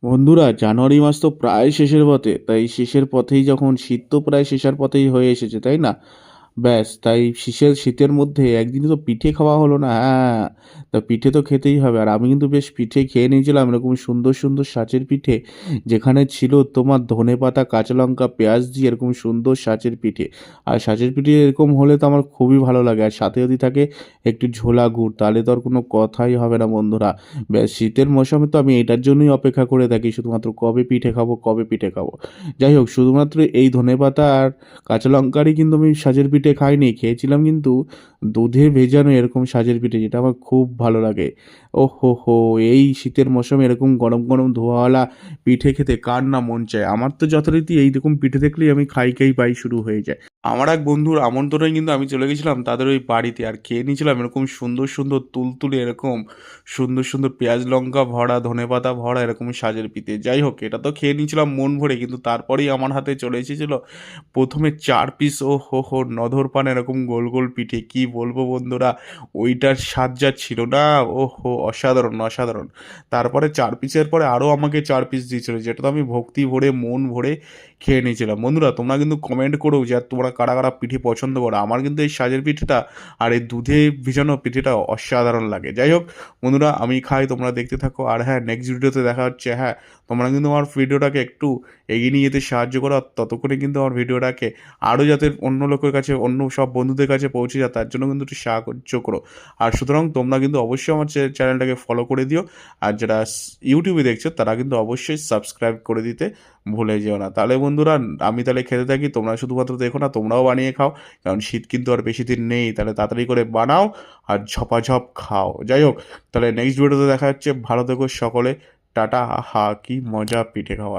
বন্ধুরা, জানুয়ারি মাস তো প্রায় শেষের পথে। তাই শেষের পথেই যখন শীত তো প্রায় শেষের পথেই হয়ে এসেছে, তাই না? ব্যাস, তাই শীতের মধ্যে একদিনও তো পিঠে খাওয়া হলো না। হ্যাঁ, তা পিঠে তো খেতেই হবে। আর আমি কিন্তু বেশ পিঠে খেয়ে নিয়েছিলাম এরকম সুন্দর সুন্দর সাঁচের পিঠে, যেখানে ছিল তোমার ধনেপাতা, কাঁচা লঙ্কা, পেঁয়াজ দিয়ে এরকম সুন্দর সাঁচের পিঠে। আর সাঁচের পিঠে এরকম হলে তো আমার খুবই ভালো লাগে। আর সাথে যদি থাকে একটু ঝোলা গুড়, তাহলে তো আর কোনো কথাই হবে না বন্ধুরা। ব্যাস, শীতের মৌসুমে তো আমি এটার জন্যই অপেক্ষা করে থাকি, শুধুমাত্র কবে পিঠে খাবো, কবে পিঠে খাবো। যাই হোক, শুধুমাত্র এই ধনেপাতা আর কাঁচা লঙ্কারই কিন্তু আমি সাজের পিঠে খাইনি, খেয়েছিলাম কিন্তু দুধে ভেজানো এরকম সাজের পিঠে, যেটা আমার খুব ভালো লাগে। ও হো হো, এই শীতের মৌসুমে এরকম গরম গরম ধোয়াওয়ালা পিঠে খেতে কার না মন চায়? আমার তো যথারীতি এইরকম পিঠে দেখলেই আমি খাই খাই পাই শুরু হয়ে যায়। আমার এক বন্ধুর আমন্ত্রণে কিন্তু আমি চলে গেছিলাম তাদের ওই বাড়িতে, আর খেয়ে নিয়েছিলাম এরকম সুন্দর সুন্দর তুলতুলে এরকম সুন্দর সুন্দর পেঁয়াজ লঙ্কা ভরা, ধনেপাতা ভরা এরকম সাজের পিঠে। যাই হোক, এটা তো খেয়ে নিয়েছিলাম মন ভরে, কিন্তু তারপরেই আমার হাতে চলে এসেছিল প্রথমে ৪ পিস ও হো হো নধর পান এরকম গোল গোল পিঠে। কি বলবো বন্ধুরা, ওইটার স্বাদ যা ছিল না, ও হো, অসাধারণ অসাধারণ। তারপরে ৪ পিসের পরে আরও আমাকে ৪ পিস দিয়েছিল, যেটা তো আমি ভক্তি ভরে মন ভরে খেয়ে নিয়েছিলাম। বন্ধুরা, তোমরা কিন্তু কমেন্ট করো যে আর তোমরা কারা কারা পিঠে পছন্দ করো। আমার কিন্তু এই সাজের পিঠেটা আর এই দুধে ভিজানো পিঠেটা অসাধারণ লাগে। যাই হোক বন্ধুরা, আমি খাই, তোমরা দেখতে থাকো। আর হ্যাঁ, নেক্সট ভিডিওতে দেখা হচ্ছে। হ্যাঁ, তোমরা কিন্তু আমার ভিডিওটাকে একটু এগিয়ে নিয়ে যেতে সাহায্য করো, আর ততক্ষণে কিন্তু আমার ভিডিওটাকে আরও যাতে অন্য লোকের কাছে, অন্য সব বন্ধুদের কাছে পৌঁছে যায়, তার জন্য কিন্তু একটু সাহায্য করো। আর সুতরাং তোমরা কিন্তু অবশ্যই আমার চ্যানেলটাকে ফলো করে দিও। আর যারা ইউটিউবে দেখছো তারা কিন্তু অবশ্যই সাবস্ক্রাইব করে দিতে ভুলে যেও না। তাহলে বন্ধুরা, আমি তাহলে খেতে থাকি, তোমরা শুধুমাত্র দেখো না, তোমরাও বানিয়ে খাও। কারণ শীত কিন্তু আর বেশি দিন নেই, তাহলে তাড়াতাড়ি করে বানাও আর ঝপাঝপ খাও। যাই হোক, তাহলে নেক্সট ভিডিওতে দেখা হচ্ছে। ভালো থেকো সকলে। টাটা। হা কি মজা পিঠে খাওয়া।